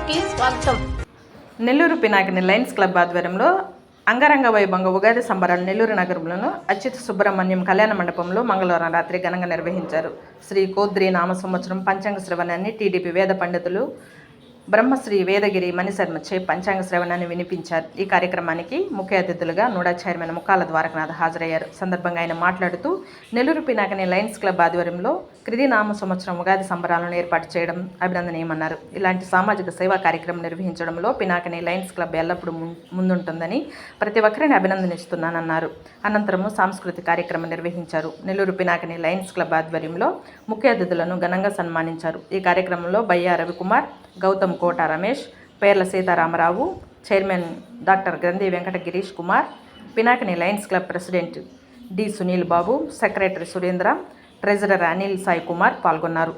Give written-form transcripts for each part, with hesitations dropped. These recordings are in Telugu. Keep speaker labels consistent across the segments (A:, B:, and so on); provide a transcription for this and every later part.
A: న్యూస్కి స్వాగతం.
B: నెల్లూరు పినాకిని లయన్స్ క్లబ్ ఆధ్వర్యంలో అంగరంగ వైభవంగా ఉగాది సంబరాలు నెల్లూరు నగరంలోని అచ్యుత సుబ్రహ్మణ్యం కళ్యాణ మండపంలో మంగళవారం రాత్రి ఘనంగా నిర్వహించారు. శ్రీ కోద్రి నామ సంవత్సరం పంచాంగ శ్రవణాన్ని టీడీపీ వేద పండితులు బ్రహ్మశ్రీ వేదగిరి మణిశర్మచే పంచాంగ శ్రవణాన్ని వినిపించారు. ఈ కార్యక్రమానికి ముఖ్య అతిథులుగా నూడా చైర్మన్ ముక్కాల ద్వారకనాథ్ హాజరయ్యారు. సందర్భంగా ఆయన మాట్లాడుతూ నెల్లూరు పినాకిని లయన్స్ క్లబ్ ఆధ్వర్యంలో క్రిది నామ సంవత్సరం ఉగాది సంబరాలను ఏర్పాటు చేయడం అభినందనీయమన్నారు. ఇలాంటి సామాజిక సేవా కార్యక్రమం నిర్వహించడంలో పినాకిని లయన్స్ క్లబ్ ఎల్లప్పుడూ ముందుంటుందని ప్రతి ఒక్కరిని అభినందనిస్తున్నానన్నారు. అనంతరము సాంస్కృతిక కార్యక్రమం నిర్వహించారు. నెల్లూరు పినాకిని లయన్స్ క్లబ్ ఆధ్వర్యంలో ముఖ్య అతిథులను ఘనంగా సన్మానించారు. ఈ కార్యక్రమంలో బయ్యా రవికుమార్, గౌతమ్ కోట రమేష్, పేర్ల Sitarama Rao, chairman doctor Granthi Venkata Girish Kumar, Pinakini lions club president D Sunil Babu, secretary Surendra, treasurer Anil Sai Kumar పాల్గొన్నారు.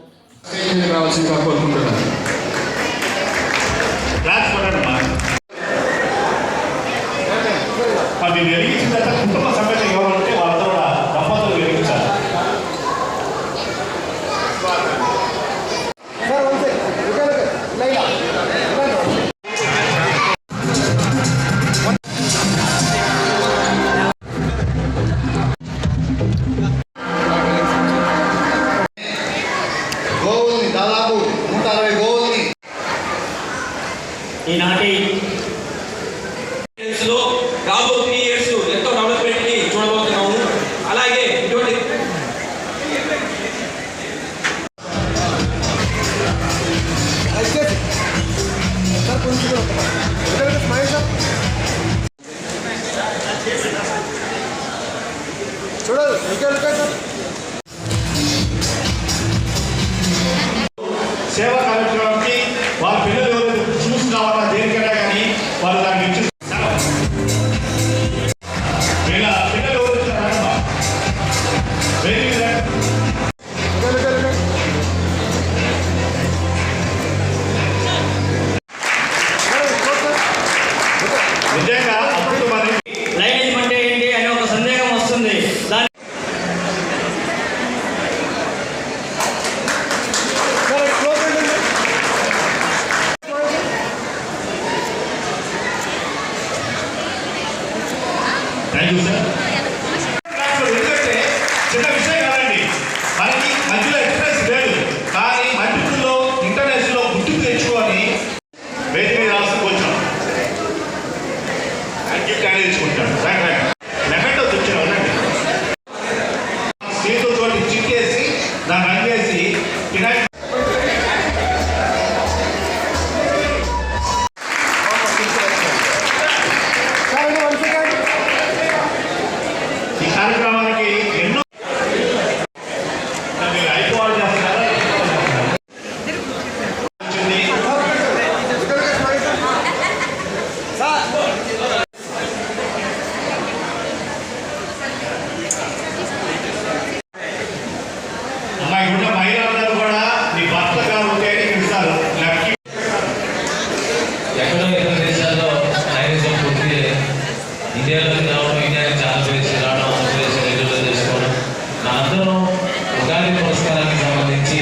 C: ఈనాటి రాబో 3 years ఎంతో డెవలప్మెంట్ ని చూడబోతున్నాము. అలాగే ఇటువంటి సేవా కార్యక్రమానికి వాళ్ళ పిల్లలు చూసి రావాలా దేనికైనా కానీ వాళ్ళు దాన్ని ఇచ్చి పిల్లలు నిజంగా అప్పుడు మరి లైనేజ్ అంటే ఏంటి అనే ఒక సందేహం వస్తుంది. దాని ఎందుకంటే చిన్న విషయం కాదండి, మనకి మధ్యలో ఎక్స్ప్రెస్ లేదు కానీ మధ్యలో ఇంటర్నేషనల్లో గుర్తుకు తెచ్చుకొని వేది మీద రాసుకు వచ్చాం గిఫ్ట్ అనేది తెచ్చుకుంటాడు. లెఫెంటో తెచ్చిన ఉండండి చేతులతో చిక్కేసి దాన్ని రంగేసి పినాకి కార్యక్రమానికి ఎన్నో అయిపోవాలి చేస్తున్నారా అమ్మాయి కూడా మహిళలందరూ కూడా మీ భర్త గారు ఉంటే ఇస్తారు.
D: ఎక్కడో ఇతర దేశాల్లో నైవేద్యం పూర్తి ఇండియాలోకి రావడం, ఇండియాకి చాలా ప్లేస్ రావడం, ఆంధ్రప్రదేశ్ రైతుల్లో చేసుకోవడం, మనందరం ఉగాది పురస్కారానికి సంబంధించి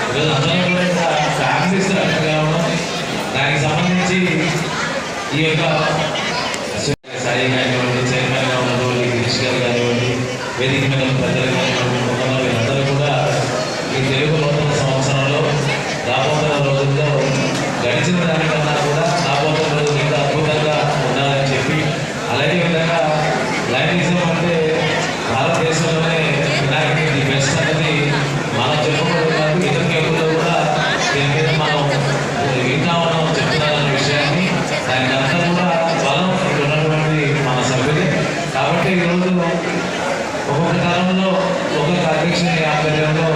D: ఈరోజు అందరం కూడా ఫ్యామిలీస్ అటెండ్ కావడం, దానికి సంబంధించి ఈ యొక్క సాయి కానివ్వండి, చైర్మన్గా ఉన్నటువంటి గిరీష్ గారు కానివ్వండి, వేదిక మీద ప్రజలు కానివ్వండి, వీళ్ళందరూ కూడా ఈ తెలుగు నూతన సంవత్సరంలో రాబోతున్న రోజుల్లో గడిచిన దానికన్నా కూడా రాబోతున్న రోజులు ఇంకా అద్భుతంగా ఉండాలని చెప్పి, అలాగే విధంగా లైనిజం అంటే భారతదేశంలోనే పినాకిని ది బెస్ట్ అనేది మనం చెప్పుకోవడం, ఇతర కేబుల్లో కూడా దీని మీద మనం వింటా ఉన్నాం, చెప్తున్నారన్న విషయాన్ని, దానికి అంతా కూడా బలం ఉన్నటువంటి మన సభ్యులే. కాబట్టి ఈరోజు ఒక్కొక్క తరంలో ఒక్కొక్క అధ్యక్షుని ఆధ్వర్యంలో